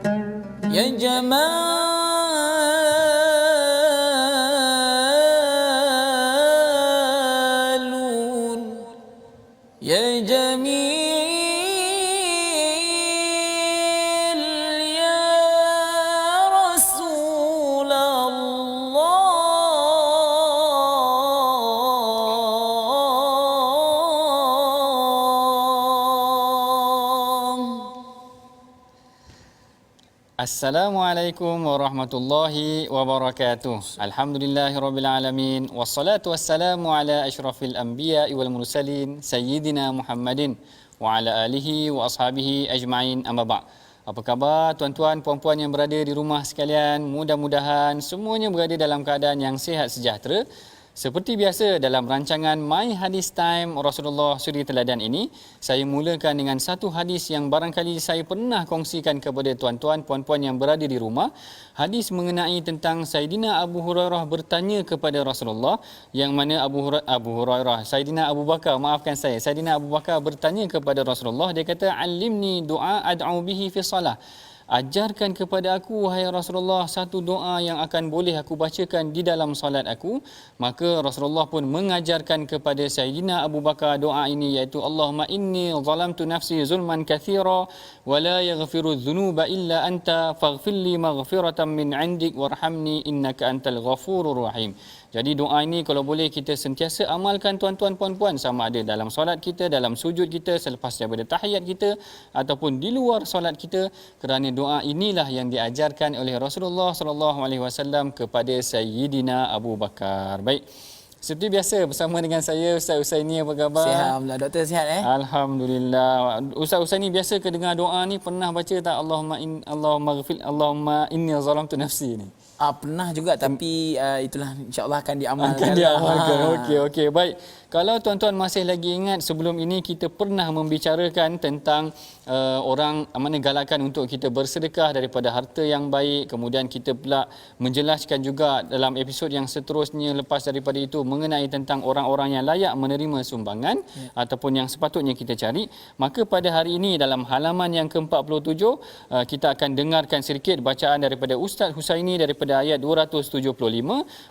يا جمال يا جميل يا رسول الله. Assalamualaikum warahmatullahi wabarakatuh. Alhamdulillahirabbil alamin wassalatu wassalamu ala asyrafil anbiya'i wal mursalin sayyidina Muhammadin wa ala alihi wa ashabihi ajma'in, amma ba'. Apa khabar tuan-tuan puan-puan yang berada di rumah sekalian? Mudah-mudahan semuanya berada dalam keadaan yang sihat sejahtera. Seperti biasa dalam rancangan My Hadis Time Rasulullah Suri Teladan ini, saya mulakan dengan satu hadis yang barangkali saya pernah kongsikan kepada tuan-tuan puan-puan yang berada di rumah. Hadis mengenai tentang Saidina Abu Hurairah bertanya kepada Rasulullah, yang mana Saidina Abu Bakar, maafkan saya, Saidina Abu Bakar bertanya kepada Rasulullah, dia kata, "Allimni du'a ad'u bihi fi shalah." Ajarkan kepada aku, wahai Rasulullah, satu doa yang akan boleh aku bacakan di dalam solat aku. Maka Rasulullah pun mengajarkan kepada Sayyidina Abu Bakar doa ini, iaitu Allahumma inni zalamtu nafsi zulman kathira wa la yaghfiru dhunuba illa anta faghfirli maghfiratan min 'indik warhamni innaka antal ghafurur rahim. Jadi doa ini kalau boleh kita sentiasa amalkan tuan-tuan puan-puan, sama ada dalam solat kita, dalam sujud kita, selepas daripada tahiyat kita ataupun di luar solat kita, kerana doa inilah yang diajarkan oleh Rasulullah sallallahu alaihi wasallam kepada Sayyidina Abu Bakar. Baik. Seperti biasa bersama dengan saya Ustaz Husaini, apa khabar? Sihat alhamdulillah. Doktor sihat Alhamdulillah. Ustaz Husaini biasa ke dengar doa ni, pernah baca tak Allahumma inni zalamtu nafsi ni? Pernah juga, tapi itulah insya-Allah akan diamalkan. Okey. Baik. Kalau tuan-tuan masih lagi ingat, sebelum ini kita pernah membicarakan tentang orang mana galakan untuk kita bersedekah daripada harta yang baik. Kemudian kita pula menjelaskan juga dalam episod yang seterusnya lepas daripada itu mengenai tentang orang-orang yang layak menerima sumbangan ataupun yang sepatutnya kita cari. Maka pada hari ini dalam halaman yang ke-47 kita akan dengarkan sedikit bacaan daripada Ustaz Husaini daripada ayat 275.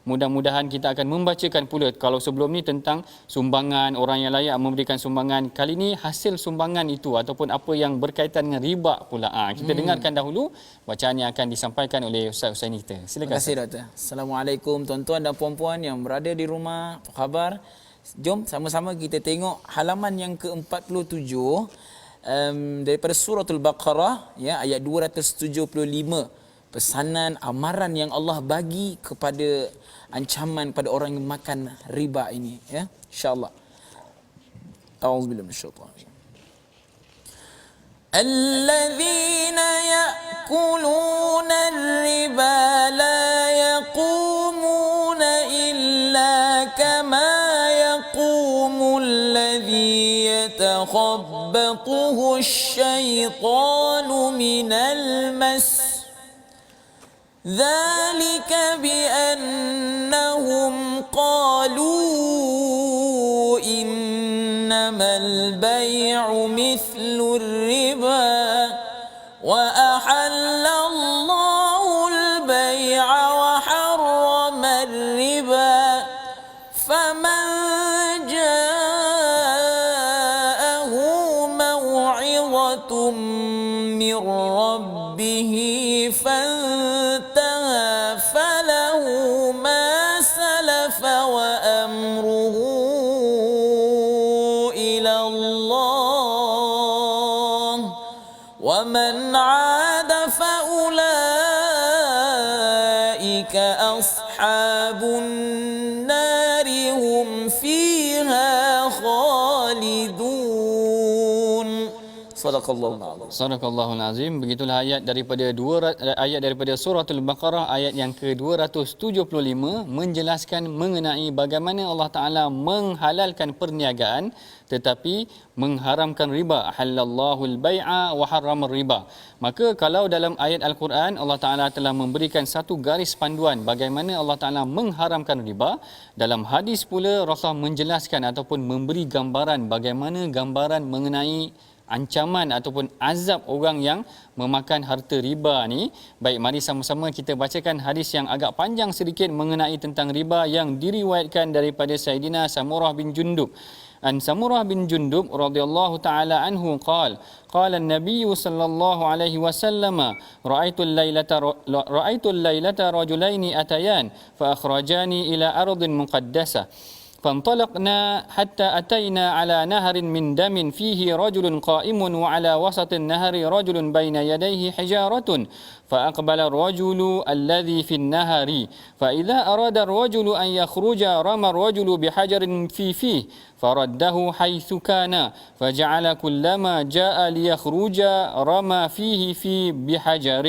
Mudah-mudahan kita akan membacakan pula, kalau sebelum ni tentang sumbangan, orang yang layak memberikan sumbangan, kali ini hasil sumbangan itu ataupun apa yang berkaitan dengan riba pula. Kita dengarkan dahulu bacaan yang akan disampaikan oleh Ustaz Husaini kita. Silakan. Terima kasih Doktor. Assalamualaikum tuan-tuan dan puan-puan yang berada di rumah. Apa khabar? Jom sama-sama kita tengok halaman yang ke-47 daripada suratul Baqarah, ya, ayat 275. Pesanan amaran yang Allah bagi kepada ancaman pada orang yang makan riba ini, ya, insyaallah. A'udzubillahi minasyaitanir. Alladzina ya'kuluna ar-riba la yaqumuna illa kama yaqumu alladhi yatakhabbathu asy-syaitanu minal mas. ذلك بأنهم قالوا إنما البيع مثل الربا وأحل الله البيع وحرم الربا فمن جاءه موعظة من ربه فله ما سلف وأمره إلى الله ومن عاد فأولئك أصحاب النار هم فيها خالدون. Sadaqallahul azim. Begitulah ayat daripada suratul Baqarah ayat yang ke-275 menjelaskan mengenai bagaimana Allah Taala menghalalkan perniagaan tetapi mengharamkan riba. Halallahul bai'a wa harramar riba. Maka kalau dalam ayat Al-Quran Allah Taala telah memberikan satu garis panduan bagaimana Allah Taala mengharamkan riba, dalam hadis pula Rasulullah menjelaskan ataupun memberi gambaran bagaimana gambaran mengenai ancaman ataupun azab orang yang memakan harta riba ni. Baik, mari sama-sama kita bacakan hadis yang agak panjang sedikit mengenai tentang riba yang diriwayatkan daripada Sayyidina Samurah bin Jundub. An Samurah bin Jundub radhiyallahu taala anhu qala an-nabiy sallallahu alaihi wasallam ra'aitu al-lailata rajulaini atayan fa akhrajani ila ardin muqaddasah فانطلقنا حتى أتينا على نهر من دم فيه رجل قائم وعلى وسط النهر رجل بين يديه حجارة فأقبل الرجل الذي في النهر فإذا أراد الرجل أن يخرج رمى الرجل بحجر في فيه فرده حيث كان فجعل كلما جاء ليخرج رمى فيه بحجر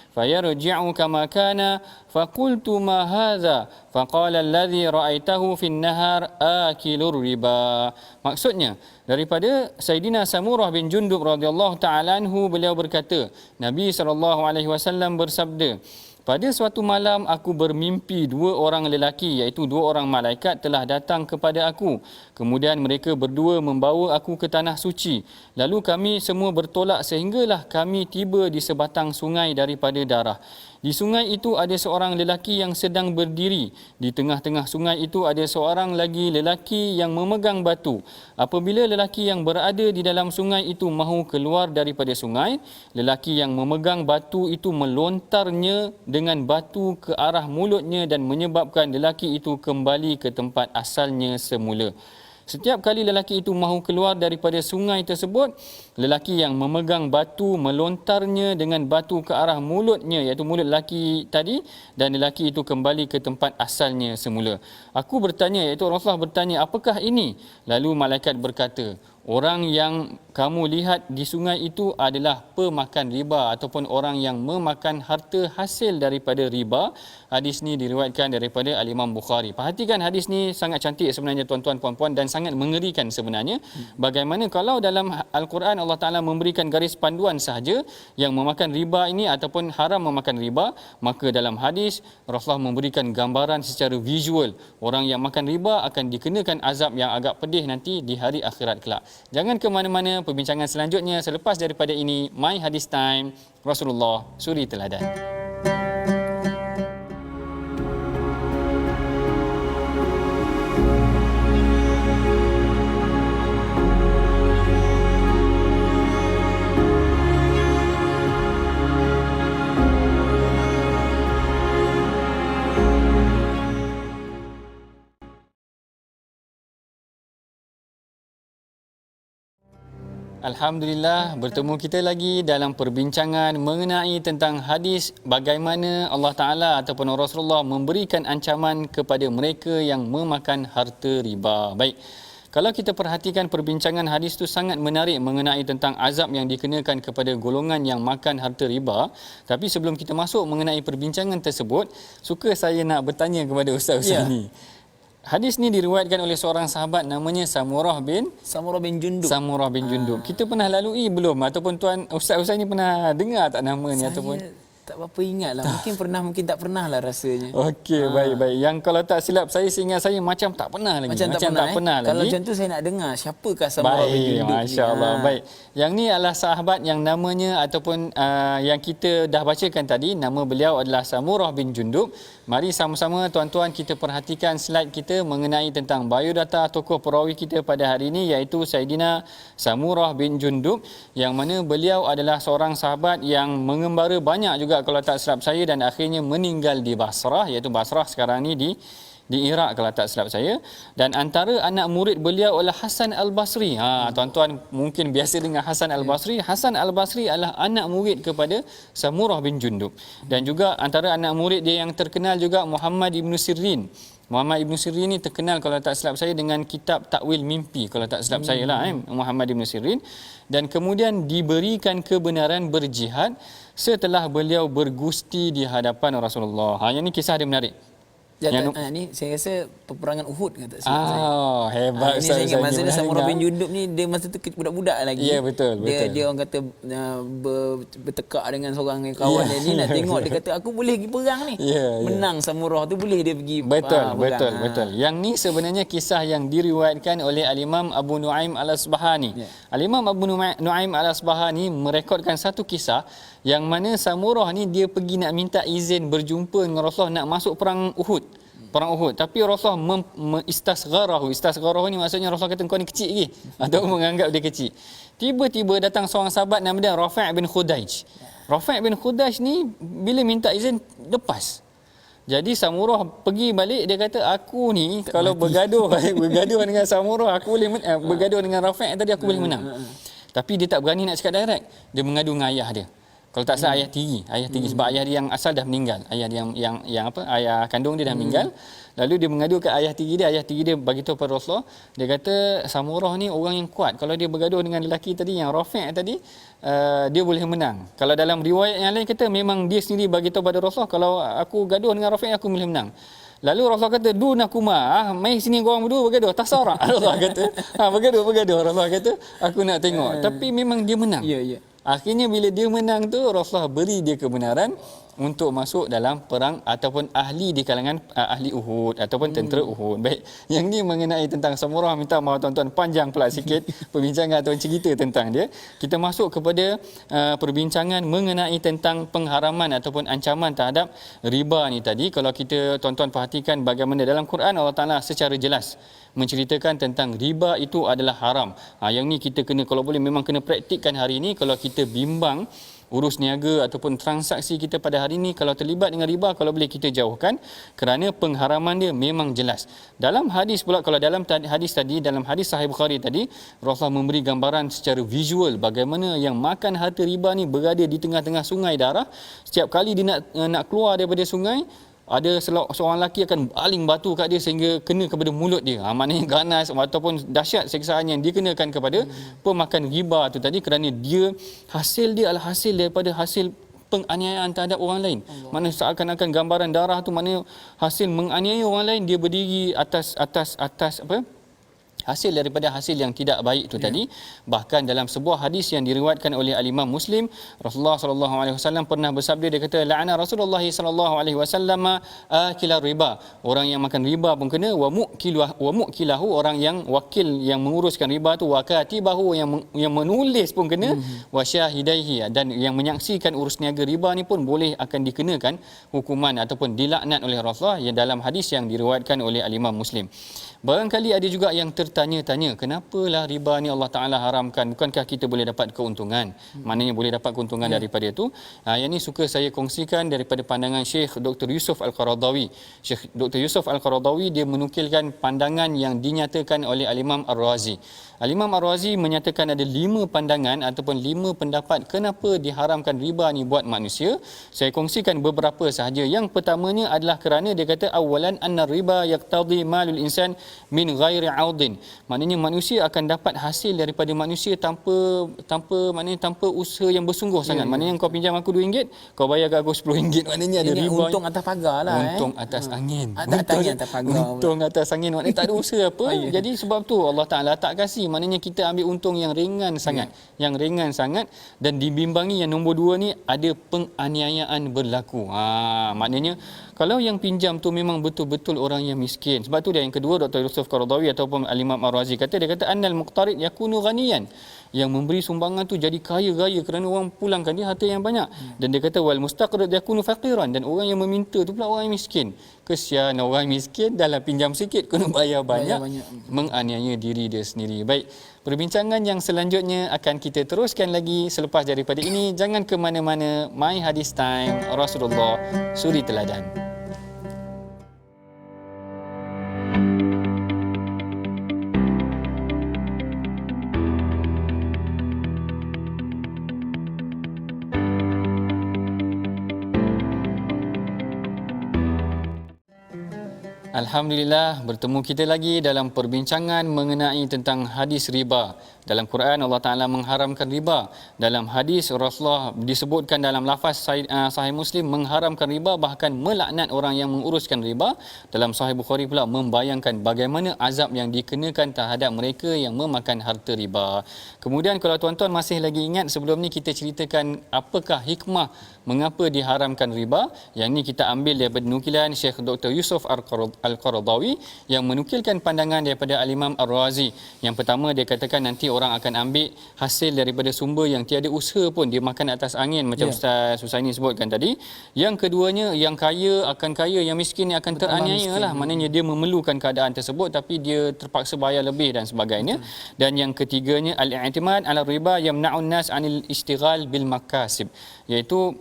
فيرجع كما كان فقلت ما هذا فقال الذي رأيته في النهر آكل الربا. Maksudnya daripada Sayyidina Samurah bin Jundub radhiyallahu taala anhu, beliau berkata, Nabi SAW bersabda, pada suatu malam aku bermimpi dua orang lelaki, iaitu dua orang malaikat telah datang kepada aku. Kemudian mereka berdua membawa aku ke tanah suci. Lalu kami semua bertolak sehinggalah kami tiba di sebatang sungai daripada darah. Di sungai itu ada seorang lelaki yang sedang berdiri. Di tengah-tengah sungai itu ada seorang lagi lelaki yang memegang batu. Apabila lelaki yang berada di dalam sungai itu mahu keluar daripada sungai, lelaki yang memegang batu itu melontarnya dengan batu ke arah mulutnya dan menyebabkan lelaki itu kembali ke tempat asalnya semula. Setiap kali lelaki itu mahu keluar daripada sungai tersebut, lelaki yang memegang batu melontarnya dengan batu ke arah mulutnya, iaitu mulut lelaki tadi, dan lelaki itu kembali ke tempat asalnya semula. Aku bertanya, iaitu Rasulullah bertanya, apakah ini? Lalu malaikat berkata, orang yang kamu lihat di sungai itu adalah pemakan riba ataupun orang yang memakan harta hasil daripada riba. Hadis ni diriwayatkan daripada Al-Imam Bukhari. Perhatikan hadis ni sangat cantik sebenarnya tuan-tuan puan-puan dan sangat mengerikan sebenarnya. Bagaimana kalau dalam Al-Quran Allah Ta'ala memberikan garis panduan sahaja yang memakan riba ini ataupun haram memakan riba, maka dalam hadis Rasulullah memberikan gambaran secara visual. Orang yang makan riba akan dikenakan azab yang agak pedih nanti di hari akhirat kelak. Jangan ke mana-mana, perbincangan selanjutnya selepas daripada ini My Hadis Time, Rasulullah Suri Teladan. Alhamdulillah, bertemu kita lagi dalam perbincangan mengenai tentang hadis bagaimana Allah Ta'ala ataupun Rasulullah memberikan ancaman kepada mereka yang memakan harta riba. Baik, kalau kita perhatikan perbincangan hadis itu sangat menarik mengenai tentang azab yang dikenakan kepada golongan yang makan harta riba. Tapi sebelum kita masuk mengenai perbincangan tersebut, suka saya nak bertanya kepada Ustaz-Ustaz ni. Hadis ni diriwayatkan oleh seorang sahabat namanya Samurah bin Jundub. Kita pernah lalui belum ataupun tuan ustaz-ustaz ni pernah dengar tak nama ni ataupun tak berapa ingat lah. Mungkin pernah, mungkin tak pernah lah rasanya. Okey, baik. Yang kalau tak silap saya, seingat saya macam tak pernah lagi. Macam tak pernah lagi. Kalau macam tu saya nak dengar siapakah Samurah bin Jundub ni. Masya-Allah. Baik. Yang ni adalah sahabat yang namanya ataupun yang kita dah bacakan tadi, nama beliau adalah Samurah bin Jundub. Mari sama-sama tuan-tuan kita perhatikan slide kita mengenai tentang biodata tokoh perawi kita pada hari ini, iaitu Sayyidina Samurah bin Jundub, yang mana beliau adalah seorang sahabat yang mengembara banyak juga kalau tak silap saya, dan akhirnya meninggal di Basrah, iaitu Basrah sekarang ni di Iraq kalau tak silap saya. Dan antara anak murid beliau adalah Hasan Al-Basri. Tuan-tuan mungkin biasa dengar Hasan Al-Basri. Hasan Al-Basri adalah anak murid kepada Samurah bin Jundub. Dan juga antara anak murid dia yang terkenal juga Muhammad Ibn Sirin. Muhammad Ibn Sirin ni terkenal kalau tak silap saya dengan kitab Takwil Mimpi kalau tak silap saya lah, Muhammad Ibn Sirin. Dan kemudian diberikan kebenaran berjihad setelah beliau bergusti di hadapan Rasulullah. Yang ni kisah dia menarik. Yang Ni saya rasa peperangan Uhud ke tak silap saya. Hebat Ini saya Ustaz. ingat masa dia Pernah Samurah dengar. bin Jundub ni dia masa tu budak-budak lagi. Ya, betul. Dia orang kata bertekak dengan seorang kawan dia ni nak tengok, dia kata aku boleh pergi perang ni. Menang Samurah tu boleh dia pergi perang. Betul. Yang ni sebenarnya kisah yang diriwayatkan oleh Al-Imam Abu Nuaim Al-Asbahani. Al-Imam Abu Nuaim Al-Asbahani merekodkan satu kisah yang mana Samurah ni dia pergi nak minta izin berjumpa dengan Rasulullah nak masuk perang Uhud. Tapi Rasulullah istasgharahu. Istasgharahu ni maksudnya Rasulullah kata kau ni kecil lagi atau menganggap dia kecil. Tiba-tiba datang seorang sahabat nama dia Rafi' bin Khudaij. Rafi' bin Khudaij ni bila minta izin lepas. Jadi Samurah pergi balik, dia kata aku ni kalau bergaduh dengan Samurah aku boleh bergaduh dengan Rafi' tadi aku boleh menang. Tapi dia tak berani nak cakap direct. Dia mengadu dengan ayah dia. Kalau tak salah ayah tiri sebab ayah dia yang asal dah meninggal. Ayah dia ayah kandung dia dah meninggal. Lalu dia mengadu ke ayah tiri dia bagi tahu pada Rasulullah, dia kata Samurah ni orang yang kuat. Kalau dia bergaduh dengan lelaki tadi yang Rafi' tadi, dia boleh menang. Kalau dalam riwayat yang lain kata memang dia sendiri bagi tahu pada Rasulullah, kalau aku gaduh dengan Rafi' aku boleh menang. Lalu Rasulullah kata, "Dunakuma, mai sini korang berdua bergaduh, tasarak." Rasulullah kata, bergaduh. Rasulullah kata, "Aku nak tengok." Tapi memang dia menang. Ya. Akhirnya bila dia menang tu, Rasulullah beri dia kebenaran untuk masuk dalam perang ataupun ahli di kalangan ahli Uhud ataupun tentera Uhud. Baik, yang ni mengenai tentang Samurah. Minta maaf tuan-tuan, panjang pula sikit perbincangan atau cerita tentang dia. Kita masuk kepada perbincangan mengenai tentang pengharaman ataupun ancaman terhadap riba ni tadi. Kalau kita tuan-tuan perhatikan bagaimana dalam Quran Allah Taala secara jelas menceritakan tentang riba itu adalah haram. Yang ni kita kena, kalau boleh memang kena praktikkan hari ini. Kalau kita bimbang urus niaga ataupun transaksi kita pada hari ini, kalau terlibat dengan riba, kalau boleh kita jauhkan, kerana pengharaman dia memang jelas. Dalam hadis pula, kalau dalam hadis tadi, dalam hadis Sahih Bukhari tadi, Rasulullah memberi gambaran secara visual bagaimana yang makan harta riba ni berada di tengah-tengah sungai darah. Setiap kali dia nak keluar daripada sungai, ada seorang lelaki akan baling batu kat dia sehingga kena kepada mulut dia. Maknanya ganas ataupun dahsyat siksaan yang dikenakan kepada pemakan riba tu tadi, kerana hasil dia adalah hasil daripada hasil penganiayaan terhadap orang lain. Mana seakan-akan gambaran darah tu maknanya hasil menganiaya orang lain, dia berdiri atas hasil daripada hasil yang tidak baik itu tadi. Bahkan dalam sebuah hadis yang diriwayatkan oleh Al-Imam Muslim, Rasulullah sallallahu alaihi wasallam pernah bersabda, dia kata la'ana Rasulullah sallallahu alaihi wasallam akila riba. Orang yang makan riba pun kena, wa mukilahu, orang yang wakil yang menguruskan riba tu, wa katibahu, yang menulis pun kena, wa syahidaihi, dan yang menyaksikan urus niaga riba ni pun boleh akan dikenakan hukuman ataupun dilaknat oleh Rasulullah, yang dalam hadis yang diriwayatkan oleh Al-Imam Muslim. Barangkali ada juga yang tertanya-tanya, kenapalah riba ni Allah Ta'ala haramkan? Bukankah kita boleh dapat keuntungan? Maknanya boleh dapat keuntungan daripada itu. Yang ini suka saya kongsikan daripada pandangan Syekh Dr. Yusuf Al-Qaradawi. Syekh Dr. Yusuf Al-Qaradawi, dia menukilkan pandangan yang dinyatakan oleh Al-Imam Ar-Razi. Al-Imam Ar-Razi menyatakan ada 5 pandangan ataupun 5 pendapat kenapa diharamkan riba ni buat manusia. Saya kongsikan beberapa sahaja. Yang pertamanya adalah kerana dia kata awalan anna riba yaqtadi malul insan min ghairi audin. Maknanya manusia akan dapat hasil daripada manusia tanpa usaha yang bersungguh sangat. Maknanya kau pinjam aku RM2, kau bayar aku RM10. Maknanya ada riba. Untung atas pagar lah. Untung atas angin. Atas pagar. Untung atas angin. Maknanya tak ada usaha apa. Jadi sebab tu Allah Ta'ala tak kasih. Maknanya kita ambil untung yang ringan sangat. Yang ringan sangat. Dan dibimbangi yang nombor 2 ni ada penganiayaan berlaku. Maknanya kalau yang pinjam tu memang betul-betul orang yang miskin. Sebab tu dia yang kedua, Dr. Yusuf Qaradawi ataupun Al-Imam Ar-Razi kata, dia kata annal muqtarid yakunu ghaniyan. Yang memberi sumbangan tu jadi kaya-raya kerana orang pulangkan dia harta yang banyak. Dan dia kata wal mustaqrid yakunu faqiran, dan orang yang meminta tu pula orang yang miskin. Kesian orang miskin, dalam pinjam sikit kena bayar banyak. Menganiaya diri dia sendiri. Baik, perbincangan yang selanjutnya akan kita teruskan lagi selepas daripada ini. Jangan ke mana-mana. My Hadis Time, Rasulullah Suri Teladan. Alhamdulillah, bertemu kita lagi dalam perbincangan mengenai tentang hadis riba. Dalam Quran Allah Ta'ala mengharamkan riba. Dalam hadis Rasulullah disebutkan dalam lafaz Sahih Muslim mengharamkan riba, bahkan melaknat orang yang menguruskan riba. Dalam Sahih Bukhari pula membayangkan bagaimana azab yang dikenakan terhadap mereka yang memakan harta riba. Kemudian kalau tuan-tuan masih lagi ingat, sebelum ni kita ceritakan apakah hikmah mengapa diharamkan riba. Yang ni kita ambil daripada nukilan Syekh Dr. Yusuf Al-Qaradawi yang menukilkan pandangan daripada Al-Imam Ar-Razi. Yang pertama, dia katakan nanti orang akan ambil hasil daripada sumber yang tiada usaha pun, dia makan atas angin macam Ustaz Husaini sebutkan tadi. Yang keduanya, yang kaya akan kaya, yang miskin akan teraniaya lah. Maknanya dia memerlukan keadaan tersebut tapi dia terpaksa bayar lebih dan sebagainya. Dan yang ketiganya, al-i'timad ala riba yamna'un nas 'anil ishtighal bil makasib, iaitu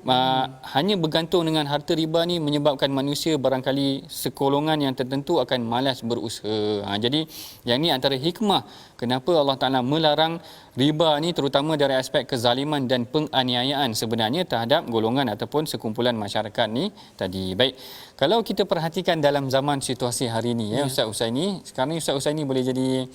hanya bergantung dengan harta riba ni menyebabkan manusia barangkali sekolongan yang tertentu akan malas berusaha. Jadi yang ni antara hikmah kenapa Allah Ta'ala melarang riba ni, terutama dari aspek kezaliman dan penganiayaan sebenarnya terhadap golongan ataupun sekumpulan masyarakat ni tadi. Baik, kalau kita perhatikan dalam zaman situasi hari ni Ustaz Husaini, sekarang ni Ustaz Husaini boleh jadi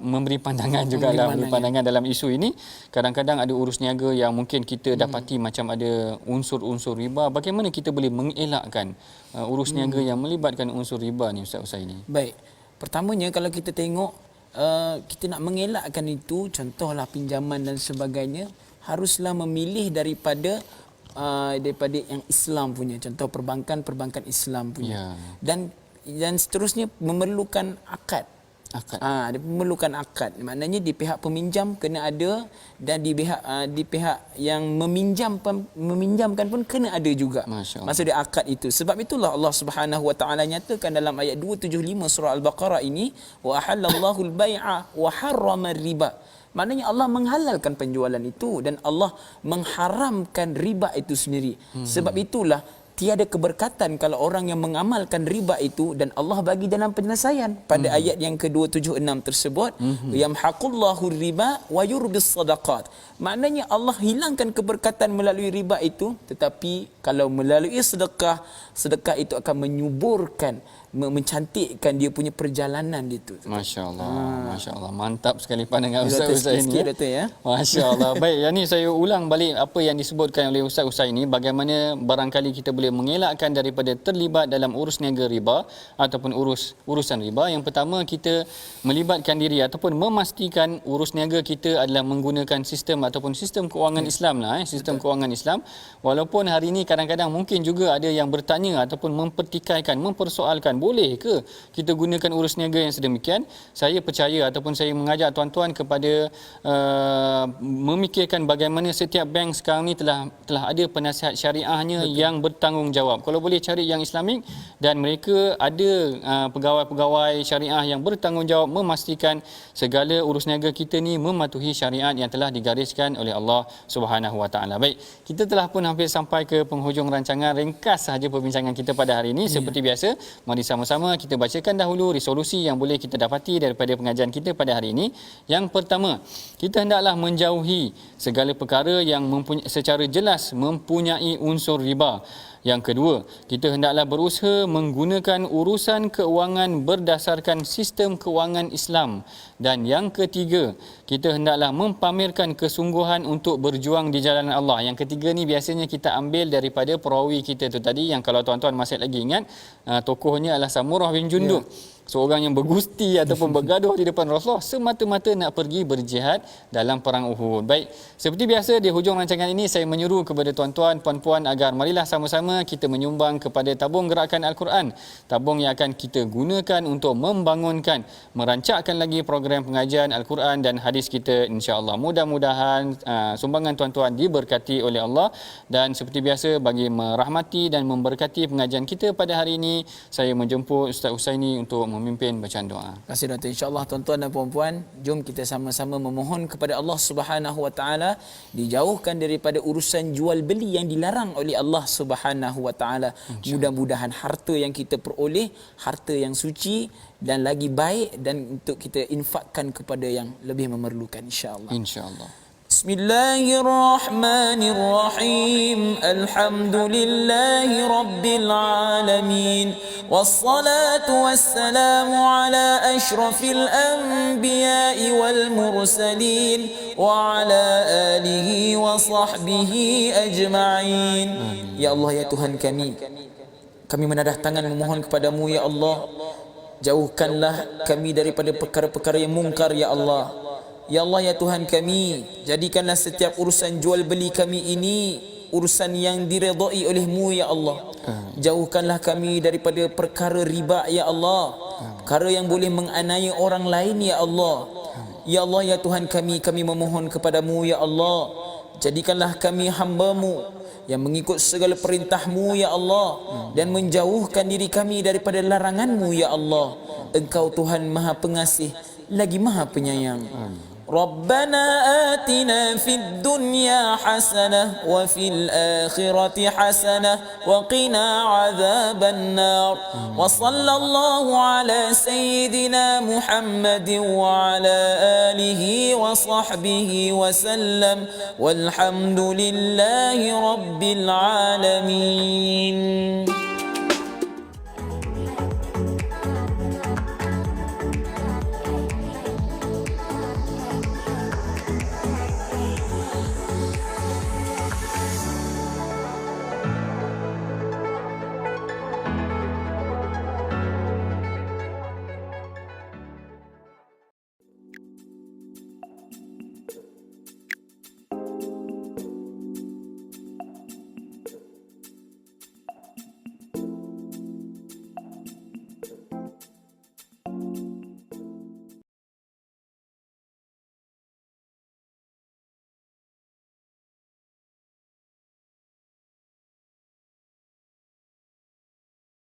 memberi pandangan juga lah, memberi pandangan dalam isu ini. Kadang-kadang ada urus niaga yang mungkin kita dapati macam ada unsur-unsur riba. Bagaimana kita boleh mengelakkan urus niaga yang melibatkan unsur riba ni Ustaz Husaini? Baik, pertamanya kalau kita tengok kita nak mengelakkan itu, contohlah pinjaman dan sebagainya, haruslah memilih daripada yang Islam punya, contoh perbankan Islam punya. Dan seterusnya memerlukan akad. Dia memerlukan akad. Maknanya di pihak peminjam kena ada, dan di pihak yang meminjamkan pun kena ada juga. Maksud dia akad itu. Sebab itulah Allah Subhanahu Wa Taala nyatakan dalam ayat 275 surah Al-Baqarah ini, wa ahallallahu al-bai'a wa harrama riba. Maknanya Allah menghalalkan penjualan itu dan Allah mengharamkan riba itu sendiri. Sebab itulah tiada keberkatan kalau orang yang mengamalkan riba itu, dan Allah bagi dalam penyelesaian pada ayat yang ke-276 tersebut, yamhaqullahu riba wa yurbis sadaqat. Maknanya Allah hilangkan keberkatan melalui riba itu, tetapi kalau melalui sedekah itu akan menyuburkan, mencantikkan dia punya perjalanan itu. Masya-Allah. Masya-Allah. Mantap sekali pandangan Ustaz Husaini. Ya. Masya-Allah. Baik, yang ni saya ulang balik apa yang disebutkan oleh Ustaz Husaini, bagaimana barangkali kita boleh mengelakkan daripada terlibat dalam urus niaga riba ataupun urusan riba. Yang pertama, kita melibatkan diri ataupun memastikan urus niaga kita adalah menggunakan sistem ataupun sistem kewangan Islam lah, sistem kewangan Islam. Walaupun hari ini kadang-kadang mungkin juga ada yang bertanya ataupun mempertikaikan, mempersoalkan, boleh ke kita gunakan urus niaga yang sedemikian? Saya percaya ataupun saya mengajak tuan-tuan kepada memikirkan bagaimana setiap bank sekarang ni telah ada penasihat syariahnya yang bertanggungjawab. Kalau boleh cari yang Islamik, dan mereka ada pegawai-pegawai syariah yang bertanggungjawab memastikan segala urus niaga kita ni mematuhi syariat yang telah digariskan oleh Allah Subhanahu Wa Taala. Baik, kita telah pun hampir sampai ke penghujung rancangan. Ringkas sahaja perbincangan kita pada hari ini. Seperti biasa, mari sama-sama kita bacakan dahulu resolusi yang boleh kita dapati daripada pengajian kita pada hari ini. Yang pertama, kita hendaklah menjauhi segala perkara yang secara jelas mempunyai unsur riba. Yang kedua, kita hendaklah berusaha menggunakan urusan keuangan berdasarkan sistem keuangan Islam. Dan yang ketiga, kita hendaklah mempamerkan kesungguhan untuk berjuang di jalan Allah. Yang ketiga ni biasanya kita ambil daripada perawi kita tu tadi, yang kalau tuan-tuan masih lagi ingat, tokohnya adalah Samurah bin Jundub. Seorang yang bergusti ataupun bergaduh di depan Rasulullah semata-mata nak pergi berjihad dalam perang Uhud. Baik, seperti biasa di hujung rancangan ini saya menyeru kepada tuan-tuan, puan-puan agar marilah sama-sama kita menyumbang kepada tabung gerakan Al-Quran. Tabung yang akan kita gunakan untuk membangunkan, merancakkan lagi program pengajian Al-Quran dan hadis kita, insya-Allah. Mudah-mudahan sumbangan tuan-tuan diberkati oleh Allah. Dan seperti biasa, bagi merahmati dan memberkati pengajian kita pada hari ini, saya menjemput Ustaz Husaini untuk memimpin bacaan doa. Terima kasih Dato'. InsyaAllah tuan-tuan dan puan-puan, jom kita sama-sama memohon kepada Allah Subhanahu Wa Taala dijauhkan daripada urusan jual beli yang dilarang oleh Allah Subhanahu Wa Taala. Mudah-mudahan harta yang kita peroleh harta yang suci dan lagi baik, dan untuk kita infakkan kepada yang lebih memerlukan, insya-Allah. Insya-Allah. Bismillahirrahmanirrahim. Alhamdulillahi rabbil alamin. Wassalatu wassalamu ala asyrafil anbiya'i wal mursalin wa ala alihi wa sahbihi ajma'in. Ya Allah, ya Tuhan kami menadah tangan memohon kepadamu ya Allah, jauhkanlah kami daripada perkara-perkara yang mungkar ya Allah. Ya Allah, ya Tuhan kami, jadikanlah setiap urusan jual beli kami ini urusan yang diredai oleh-Mu ya Allah. Jauhkanlah kami daripada perkara riba ya Allah, perkara yang boleh menganiaya orang lain ya Allah. Ya Allah, ya Tuhan kami memohon kepadamu ya Allah, jadikanlah kami hamba-Mu yang mengikut segala perintah-Mu ya Allah, dan menjauhkan diri kami daripada larangan-Mu ya Allah. Engkau Tuhan Maha Pengasih lagi Maha Penyayang. Rabbana atina fid dunya hasanah wa fil akhirati hasanah wa qina adzaban nar. Wa sallallahu ala sayyidina Muhammadin wa ala alihi wa sahbihi wa sallam. Walhamdulillahi rabbil alamin.